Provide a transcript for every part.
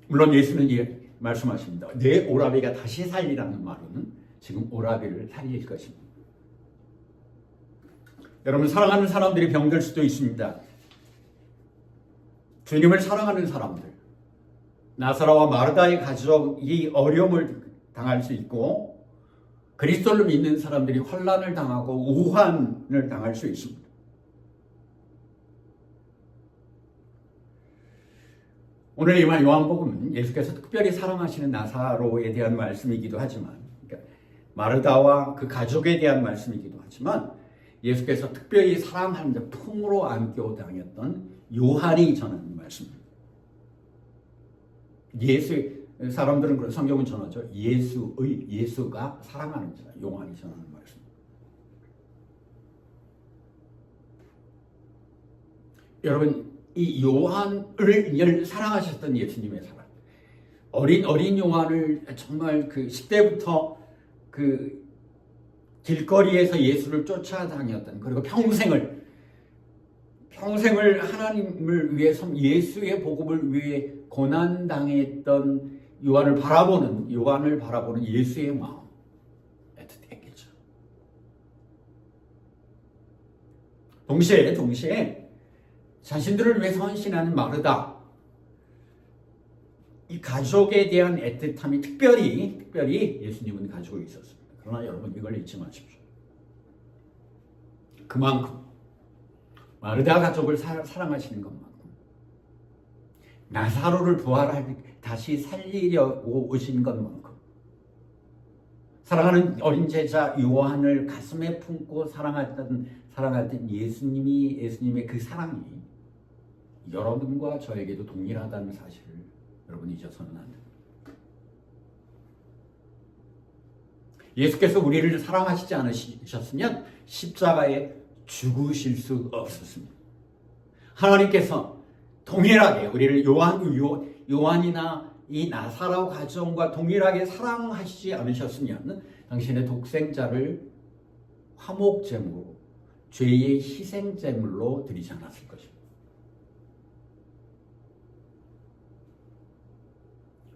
물론 예수는 말씀하십니다. 내 오라비가 다시 살리라는 말은 지금 오라비를 살릴 것입니다. 여러분, 사랑하는 사람들이 병들 수도 있습니다. 주님을 사랑하는 사람들, 나사로와 마르다의 가족이 어려움을 당할 수 있고, 그리스도를 믿는 사람들이 환난을 당하고 우환을 당할 수 있습니다. 오늘 이 요한복음은 예수께서 특별히 사랑하시는 나사로에 대한 말씀이기도 하지만, 그러니까 마르다와 그 가족에 대한 말씀이기도 하지만, 예수께서 특별히 사랑하는 자 품으로 안겨 다녔던 요한이 전하는 말씀입니다. 사람들은 그런 성경은 전하죠. 예수가 사랑하는 자, 요한이 전하는 말씀. 여러분, 이 요한을 사랑하셨던 예수님의 사랑. 어린 요한을 정말 그 10대부터 그 길거리에서 예수를 쫓아다녔던, 그리고 평생을 하나님을 위해서 예수의 복음을 위해 고난당했던 요한을 바라보는 예수의 마음 애틋했겠죠. 동시에 자신들을 위해서 헌신하는 마르다, 이 가족에 대한 애틋함이 특별히 예수님은 가지고 있었습니다. 그러나 여러분, 이걸 잊지 마십시오. 그만큼 마르다 가족을 사랑하시는 것만큼 나사로를 다시 살리려고 오신 것만큼 사랑하는 어린 제자 요한을 가슴에 품고 사랑했던 예수님의 그 사랑이 여러분과 저에게도 동일하다는 사실을 여러분 잊어서는 안 됩니다. 예수께서 우리를 사랑하시지 않으셨으면 십자가에 죽으실 수 없었습니다. 하나님께서 동일하게 우리를 요한이나 이 나사로 가정과 동일하게 사랑하시지 않으셨으면 당신의 독생자를 화목제물로, 죄의 희생제물로 드리지 않았을 것입니다.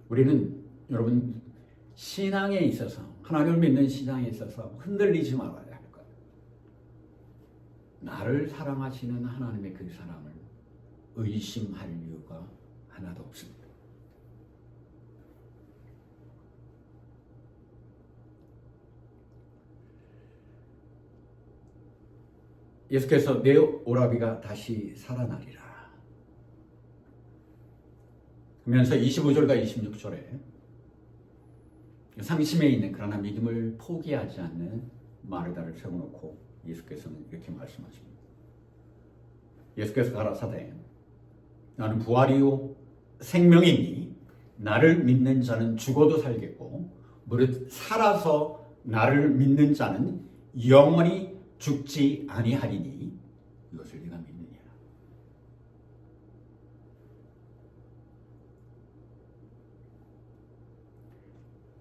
우리는 여러분, 신앙에 있어서, 하나님을 믿는 신앙에 있어서 흔들리지 말아야 할 거예요. 나를 사랑하시는 하나님의 그 사랑을 의심할 이유가 하나도 없습니다. 예수께서 내 오라비가 다시 살아나리라 하면서 25절과 26절에 상심에 있는 그러나 믿음을 포기하지 않는 마르다를 세워놓고 예수께서는 이렇게 말씀하십니다. 예수께서 가라사대 나는 부활이요 생명이니 나를 믿는 자는 죽어도 살겠고 무릇 살아서 나를 믿는 자는 영원히 죽지 아니하리니 이것을 네가 믿느냐.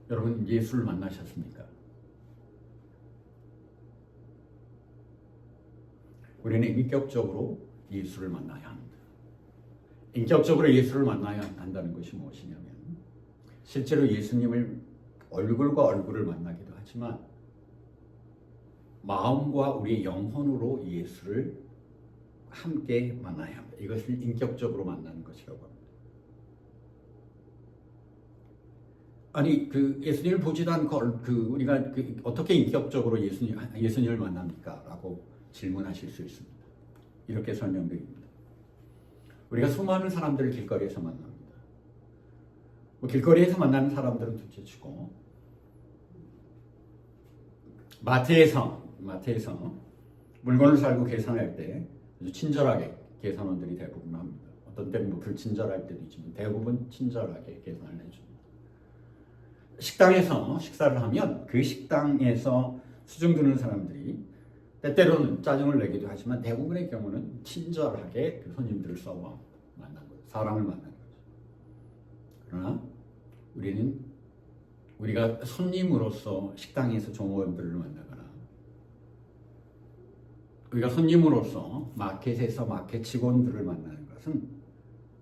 여러분, 예수를 만나셨습니까? 우리는 인격적으로 예수를 만나야 합니다. 인격적으로 예수를 만나야 한다는 것이 무엇이냐면 실제로 예수님을 얼굴과 얼굴을 만나기도 하지만 마음과 우리의 영혼으로 예수를 함께 만나야 합니다. 이것을 인격적으로 만나는 것이라고 합니다. 아니, 예수님을 보지도 않고 우리가 어떻게 인격적으로 예수님을 만납니까? 라고 질문하실 수 있습니다. 이렇게 설명드립니다. 우리가 수많은 사람들을 길거리에서 만납니다. 길거리에서 만나는 사람들은 둘째치고 마트에서 물건을 살고 계산할 때 아주 친절하게 계산원들이 대부분 합니다. 어떤 때는 불친절할 때도 있지만 대부분 친절하게 계산을 해줍니다. 식당에서 식사를 하면 그 식당에서 수중 두는 사람들이 때때로는 짜증을 내기도 하지만 대부분의 경우는 친절하게 그 손님들을 써와 만난 거예요. 사람을 만나는 거죠. 그러나 우리가 손님으로서 식당에서 종업원들을 만나거나 우리가 손님으로서 마켓에서 마켓 직원들을 만나는 것은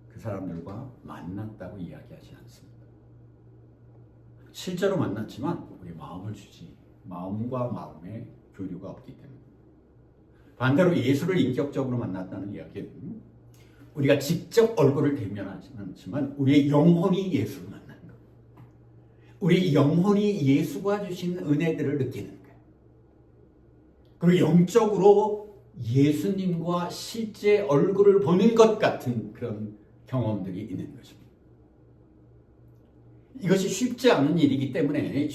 그 사람들과 만났다고 이야기하지 않습니다. 실제로 만났지만 우리 마음을 주지 마음과 마음의 교류가 없기 때문에. 반대로 예수를 인격적으로 만났다는 이야기는 우리가 직접 얼굴을 대면하지는 않지만 우리의 영혼이 예수를 만나는 거예요. 우리 영혼이 예수가 주신 은혜들을 느끼는 거예요. 그리고 영적으로 예수님과 실제 얼굴을 보는 것 같은 그런 경험들이 있는 것입니다. 이것이 쉽지 않은 일이기 때문에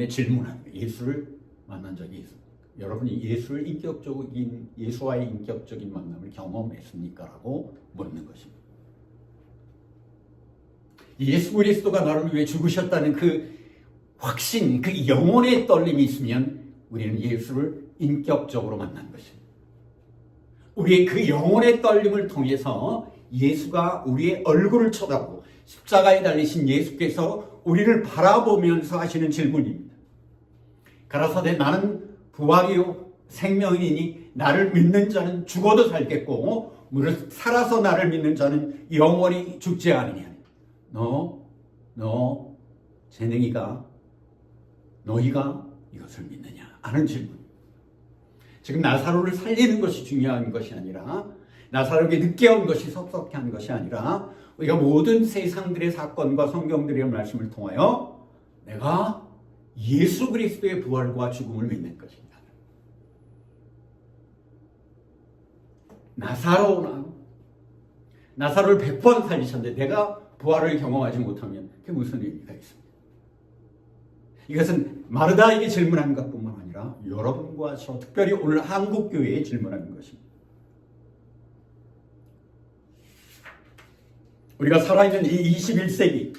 질문하는 거예요. 예수를 만난 적이 있습니까? 여러분이 예수와의 인격적인 만남을 경험했습니까? 라고 묻는 것입니다. 예수 그리스도가 나를 위해 죽으셨다는 그 확신, 그 영혼의 떨림이 있으면 우리는 예수를 인격적으로 만난 것입니다. 우리의 그 영혼의 떨림을 통해서 예수가 우리의 얼굴을 쳐다보고 십자가에 달리신 예수께서 우리를 바라보면서 하시는 질문입니다. 가라사대 나는 부활이요 생명이니 나를 믿는 자는 죽어도 살겠고 무릇 살아서 나를 믿는 자는 영원히 죽지 않으냐. 너희가 이것을 믿느냐 하는 질문. 지금 나사로를 살리는 것이 중요한 것이 아니라 나사로에게 늦게 온 것이 섭섭해 한 것이 아니라 우리가 모든 세상들의 사건과 성경들의 말씀을 통하여 내가 예수 그리스도의 부활과 죽음을 믿는 것입니다. 나사로를 100번 살리셨는데 내가 부활을 경험하지 못하면 그게 무슨 의미가 있습니까? 이것은 마르다에게 질문한 것뿐만 아니라 여러분과 저 특별히 오늘 한국교회에 질문하는 것입니다. 우리가 살아있는 이 21세기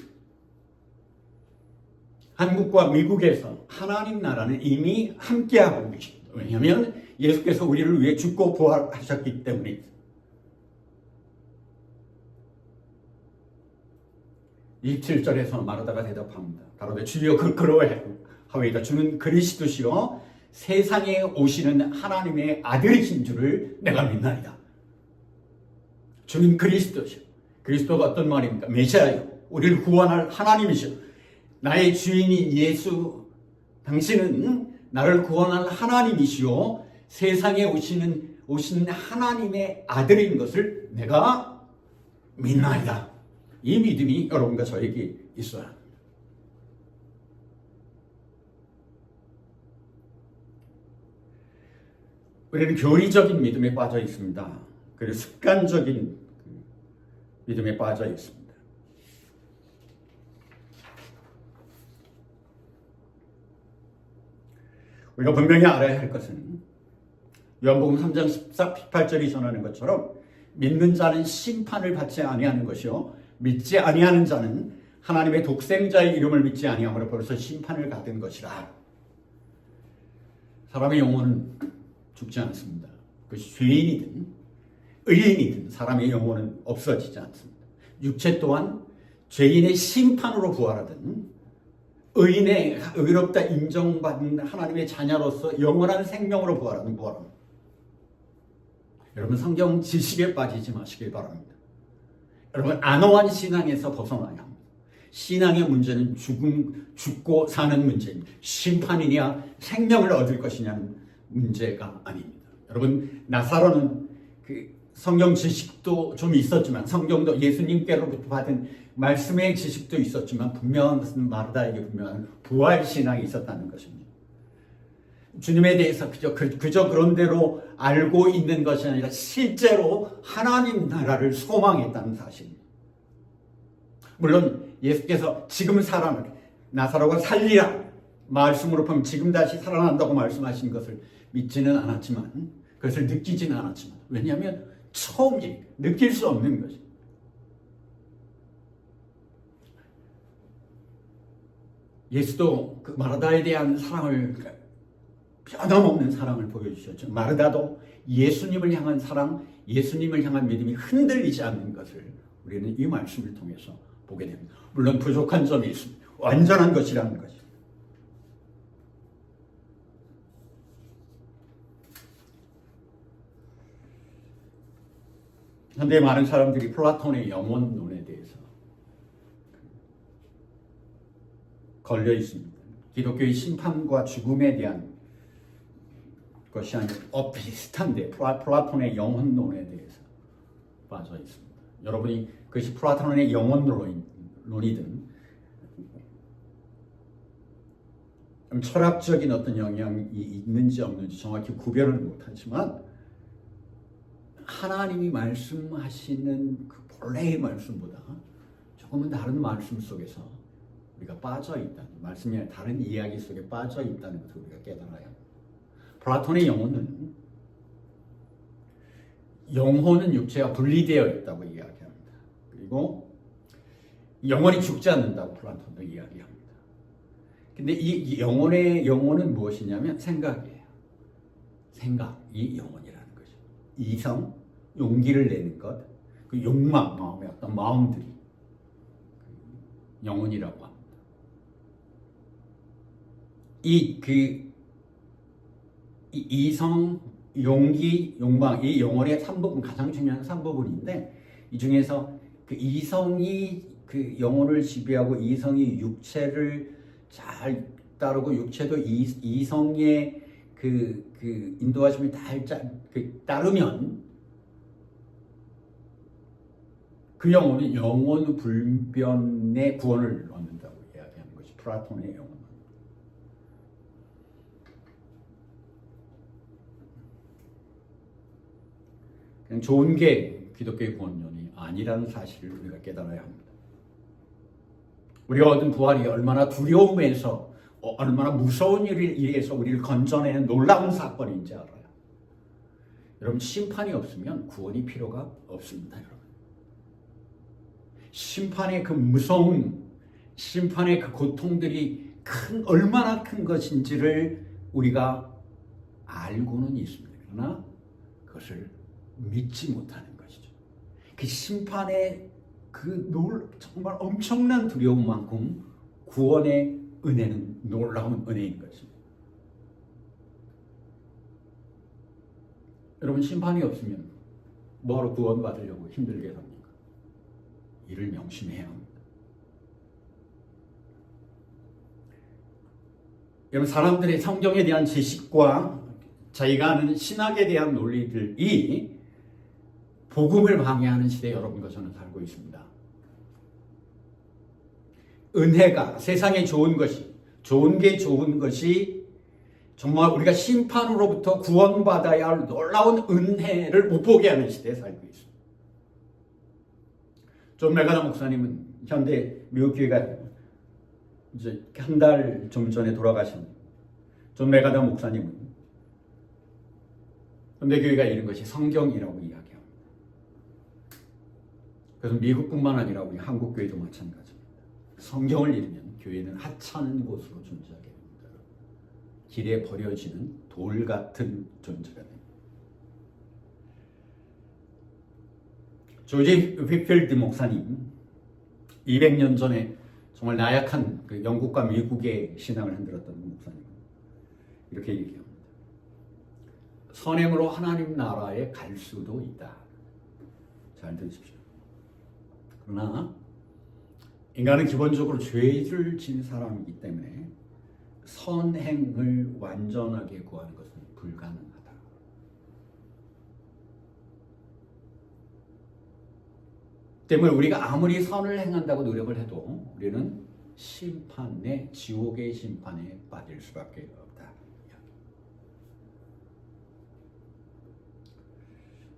한국과 미국에서 하나님 나라는 이미 함께하고 계십니다. 왜냐하면 예수께서 우리를 위해 죽고 부활하셨기 때문입니다. 27절에서 마르다가 대답합니다. 가로되 주여 그러하오이다. 주는 그리스도시요 세상에 오시는 하나님의 아들이신 줄을 내가 믿나이다. 주는 그리스도시요. 그리스도가 어떤 말입니까? 메시아요. 우리를 구원할 하나님이시요. 나의 주인인 예수, 당신은 나를 구원할 하나님이시요 세상에 오신 하나님의 아들인 것을 내가 믿나이다. 이 믿음이 여러분과 저에게 있어야 합니다. 우리는 교리적인 믿음에 빠져 있습니다. 그리고 습관적인 믿음에 빠져 있습니다. 우리가 분명히 알아야 할 것은 요한복음 3장 18절이 전하는 것처럼 믿는 자는 심판을 받지 아니하는 것이요 믿지 아니하는 자는 하나님의 독생자의 이름을 믿지 아니함으로 벌써 심판을 받은 것이라. 사람의 영혼은 죽지 않습니다. 그것이 죄인이든 의인이든 사람의 영혼은 없어지지 않습니다. 육체 또한 죄인의 심판으로 부활하든 의인의 의롭다 인정받은 하나님의 자녀로서 영원한 생명으로 부활하든 부활합니다. 여러분 성경 지식에 빠지지 마시길 바랍니다. 여러분 안오한 신앙에서 벗어나야 합니다. 신앙의 문제는 죽고 사는 문제입니다. 심판이냐 생명을 얻을 것이냐는 문제가 아닙니다. 여러분 나사로는 그 성경 지식도 좀 있었지만 성경도 예수님께로부터 받은 말씀의 지식도 있었지만 분명한 것은 마르다에게 분명한 부활 신앙이 있었다는 것입니다. 주님에 대해서 그저 그런 대로 알고 있는 것이 아니라 실제로 하나님 나라를 소망했다는 사실입니다. 물론 예수께서 지금 나사로가 살리라 말씀으로 보면 지금 다시 살아난다고 말씀하신 것을 믿지는 않았지만 그것을 느끼지는 않았지만 왜냐하면 처음이 느낄 수 없는 것입니다. 예수도 그 마르다에 대한 사랑을 변함없는 사랑을 보여주셨죠. 마르다도 예수님을 향한 사랑, 예수님을 향한 믿음이 흔들리지 않는 것을 우리는 이 말씀을 통해서 보게 됩니다. 물론 부족한 점이 있습니다. 완전한 것이라는 것입니다. 현대 많은 사람들이 플라톤의 영혼론에 대해서 걸려 있습니다. 기독교의 심판과 죽음에 대한 것이 아니고 비슷한데 플라톤의 영혼론에 대해서 빠져 있습니다. 여러분이 그것이 플라톤의 영혼론이든 철학적인 어떤 영향이 있는지 없는지 정확히 구별을 못하지만 하나님이 말씀하시는 그 본래의 말씀보다 조금은 다른 말씀 속에서 우리가 빠져 있다는, 말씀이 아니라 다른 이야기 속에 빠져 있다는 것을 우리가 깨달아야 합니다. 플라톤의 영혼은 육체와 분리되어 있다고 이야기합니다. 그리고 영혼이 죽지 않는다고 플라톤도 이야기합니다. 근데 이 영혼은 무엇이냐면 생각이에요. 생각이 영혼이라는 거죠. 이성, 용기를 내는 것, 그 욕망, 마음의 어떤 마음들이 영혼이라고 합니다. 이 이성, 용기, 욕망, 이 영혼의 3부분, 가장 중요한 3부분인데 이 중에서 그 이성이 그 영혼을 지배하고 이성이 육체를 잘 따르고 육체도 이성의 그 인도하심을 따르면 그 영혼은 영혼 불변의 구원을 얻는다고 이야기하는 것이 플라톤의 영혼. 그냥 좋은 게 기독교의 구원론이 아니라는 사실을 우리가 깨달아야 합니다. 우리가 얻은 부활이 얼마나 두려움에서 얼마나 무서운 일에서 우리를 건져내는 놀라운 사건인지 알아요. 여러분, 심판이 없으면 구원이 필요가 없습니다. 여러분, 심판의 그 무서움, 심판의 그 고통들이 얼마나 큰 것인지를 우리가 알고는 있습니다. 그러나 그것을 믿지 못하는 것이죠. 그 심판의 정말 엄청난 두려움만큼 구원의 은혜는 놀라운 은혜인 것입니다. 여러분, 심판이 없으면 뭐하러 구원받으려고 힘들게 합니까? 이를 명심해야 합니다. 여러분, 사람들의 성경에 대한 지식과 자기가 아는 신학에 대한 논리들이 복음을 방해하는 시대에 여러분과 저는 살고 있습니다. 은혜가, 세상에 좋은 게 좋은 것이 정말 우리가 심판으로부터 구원받아야 할 놀라운 은혜를 못 보게 하는 시대에 살고 있습니다. 존 맥가더 목사님은 현대 미국 교회가 이제 한 달 좀 전에 돌아가신 존 맥가더 목사님은 현대 교회가 이런 것이 성경이라고 이야기합니다. 그래서 미국뿐만 아니라 우리 한국 교회도 마찬가지입니다. 성경을 잃으면 교회는 하찮은 곳으로 존재하게 됩니다. 길에 버려지는 돌 같은 존재가 됩니다. 조지 휘필드 목사님, 200년 전에 정말 나약한 그 영국과 미국의 신앙을 흔들었던 목사님, 이렇게 얘기합니다. 선행으로 하나님 나라에 갈 수도 있다. 잘 들으십시오. 그러나 인간은 기본적으로 죄를 지은 사람이기 때문에 선행을 완전하게 구하는 것은 불가능하다. 때문에 우리가 아무리 선을 행한다고 노력을 해도 우리는 지옥의 심판에 빠질 수밖에 없다.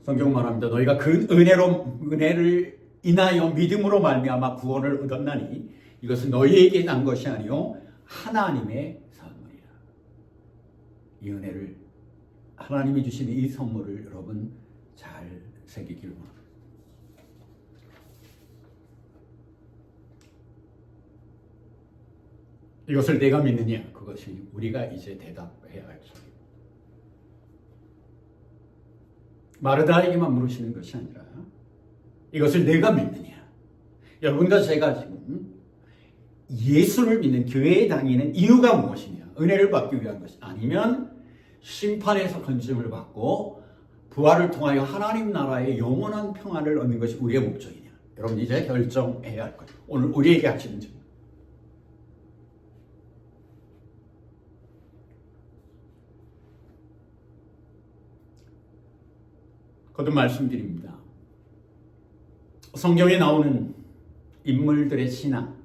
성경은 말합니다. 너희가 그 은혜를 인하여 믿음으로 말미암아 구원을 얻었나니 이것은 너희에게 난 것이 아니요 하나님의 선물이라. 이 은혜를, 하나님이 주시는 이 선물을 여러분 잘 새기기를 원합니다. 이것을 내가 믿느냐? 그것이 우리가 이제 대답해야 할 소리입니다. 마르다에게만 물으시는 것이 아니라 이것을 내가 믿느냐? 여러분과 제가 지금 예수를 믿는, 교회에 다니는 이유가 무엇이냐? 은혜를 받기 위한 것이 아니면 심판에서 건짐을 받고 부활을 통하여 하나님 나라의 영원한 평안을 얻는 것이 우리의 목적이냐? 여러분 이제 결정해야 할 거예요. 오늘 우리에게 하시는 질문. 거듭 말씀드립니다. 성경에 나오는 인물들의 신앙,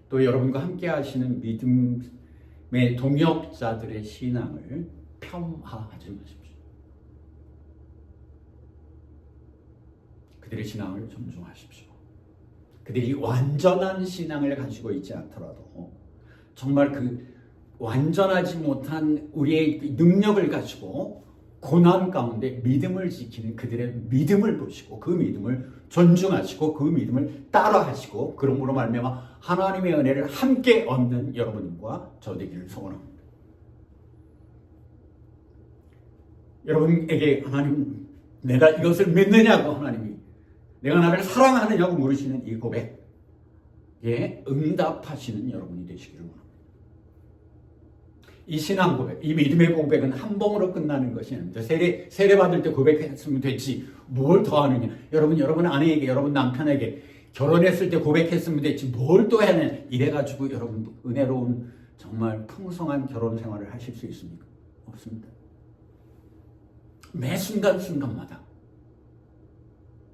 또 여러분과 함께 하시는 믿음의 동역자들의 신앙을 폄하하지 마십시오. 그들의 신앙을 존중하십시오. 그들이 완전한 신앙을 가지고 있지 않더라도 정말 그 완전하지 못한 우리의 능력을 가지고 고난 가운데 믿음을 지키는 그들의 믿음을 보시고 그 믿음을 존중하시고 그 믿음을 따라하시고 그러므로 말미암아 하나님의 은혜를 함께 얻는 여러분과 저 되기를 소원합니다. 여러분에게 하나님 내가 이것을 믿느냐고 하나님이 내가 나를 사랑하느냐고 물으시는 이 고백에 응답하시는 여러분이 되시기를 원합니다. 이 신앙 고백, 이 믿음의 고백은 한 번으로 끝나는 것이 아닙니다. 세례 받을 때 고백했으면 됐지 뭘 더 하느냐. 여러분 아내에게, 여러분 남편에게 결혼했을 때 고백했으면 됐지 뭘 또 해야 하느냐. 이래가지고 여러분 은혜로운 정말 풍성한 결혼 생활을 하실 수 있습니까? 없습니다. 매 순간순간마다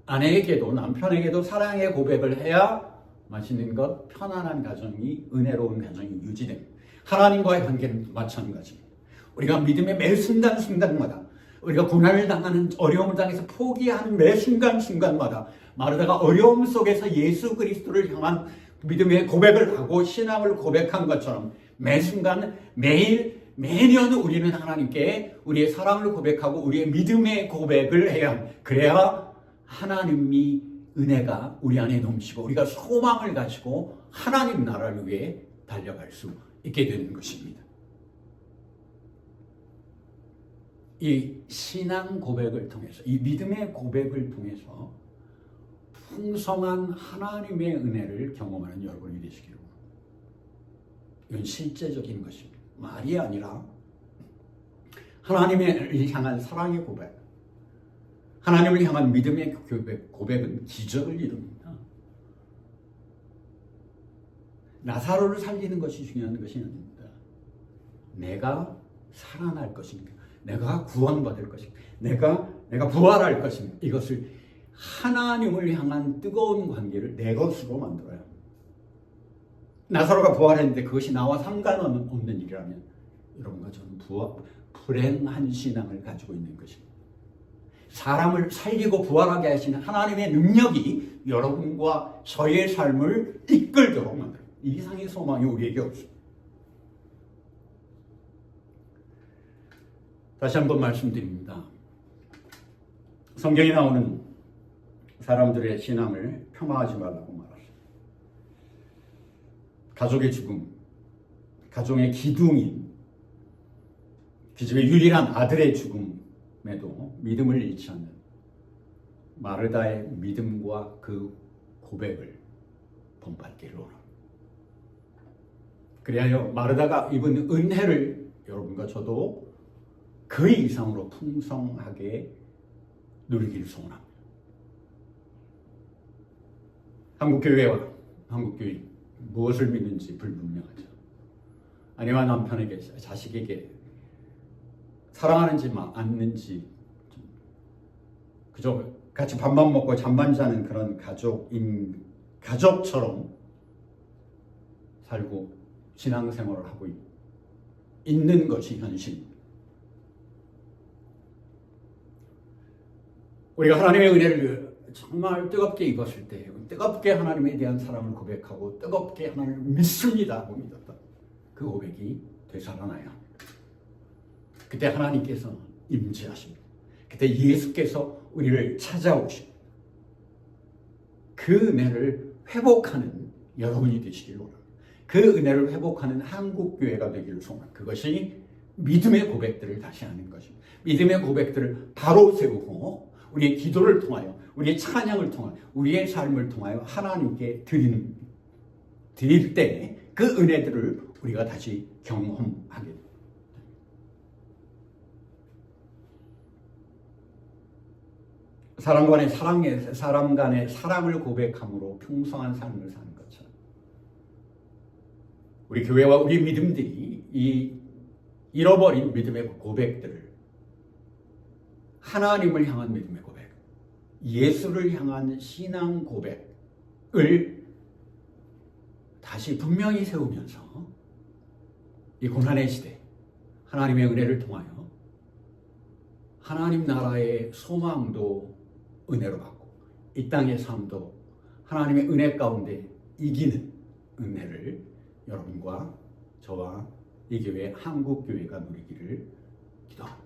아내에게도 남편에게도 사랑의 고백을 해야 맛있는 것, 편안한 가정이, 은혜로운 가정이 유지됩니다. 하나님과의 관계는 마찬가지입니다. 우리가 믿음의 매 순간순간마다 우리가 고난을 당하는, 어려움을 당해서 포기하는 매 순간순간마다 마르다가 어려움 속에서 예수 그리스도를 향한 믿음의 고백을 하고 신앙을 고백한 것처럼 매 순간 매년 우리는 하나님께 우리의 사랑을 고백하고 우리의 믿음의 고백을 해야 합니다. 그래야 하나님이 은혜가 우리 안에 넘치고 우리가 소망을 가지고 하나님 나라를 위해 달려갈 수 있게 되는 것입니다. 이 신앙 고백을 통해서, 이 믿음의 고백을 통해서 풍성한 하나님의 은혜를 경험하는 여러분이 되시기를 바랍니다. 이건 실제적인 것입니다. 말이 아니라 하나님을 향한 사랑의 고백, 하나님을 향한 믿음의 고백은 기적을 이룹니다. 나사로를 살리는 것이 중요한 것이 아닙니다. 내가 살아날 것입니다. 내가 구원받을 것입니다. 내가 부활할 것입니다. 이것을 하나님을 향한 뜨거운 관계를 내 것으로 만들어야 합니다. 나사로가 부활했는데 그것이 나와 상관없는 일이라면 여러분과 저는 불행한 신앙을 가지고 있는 것입니다. 사람을 살리고 부활하게 하시는 하나님의 능력이 여러분과 저의 삶을 이끌도록 만듭니다. 이 이상의 소망이 우리에게 없습니다. 다시 한번 말씀드립니다. 성경에 나오는 사람들의 신앙을 폄하하지 말라고 말하십니다. 가족의 죽음, 가정의 기둥인, 기적의 유일한 아들의 죽음에도 믿음을 잃지 않는 마르다의 믿음과 그 고백을 본받기를 원합니다. 그리하여 마르다가 입은 은혜를 여러분과 저도 그 이상으로 풍성하게 누리기를 소원합니다. 한국교회와 한국교인 무엇을 믿는지 불분명하죠. 아내와 남편에게, 자식에게 사랑하는지 않는지 그저 같이 밥만 먹고 잠만 자는 그런 가족처럼 살고 신앙생활을 하고 있는 것이 현실입니다. 우리가 하나님의 은혜를 정말 뜨겁게 입었을 때 뜨겁게 하나님에 대한 사랑을 고백하고 뜨겁게 하나님을 믿습니다 하고 믿었다. 그 고백이 되살아나야 합니다. 그때 하나님께서 임재하십니다. 그때 예수께서 우리를 찾아오십니다. 그 은혜를 회복하는 여러분이 되시기를 원합니다. 그 은혜를 회복하는 한국교회가 되기를 소원합니다. 그것이 믿음의 고백들을 다시 하는 것입니다. 믿음의 고백들을 바로 세우고 우리의 기도를 통하여, 우리의 찬양을 통하여, 우리의 삶을 통하여 하나님께 드릴 때 그 은혜들을 우리가 다시 경험하게 됩니다. 사람 간의 사랑을 고백함으로 풍성한 삶을 사는 것처럼 우리 교회와 우리 믿음들이 이 잃어버린 믿음의 고백들을 하나님을 향한 믿음의 고백, 예수를 향한 신앙 고백을 다시 분명히 세우면서 이 고난의 시대 하나님의 은혜를 통하여 하나님 나라의 소망도 은혜로 받고 이 땅의 삶도 하나님의 은혜 가운데 이기는 은혜를 여러분과 저와 이 교회 한국교회가 누리기를 기도합니다.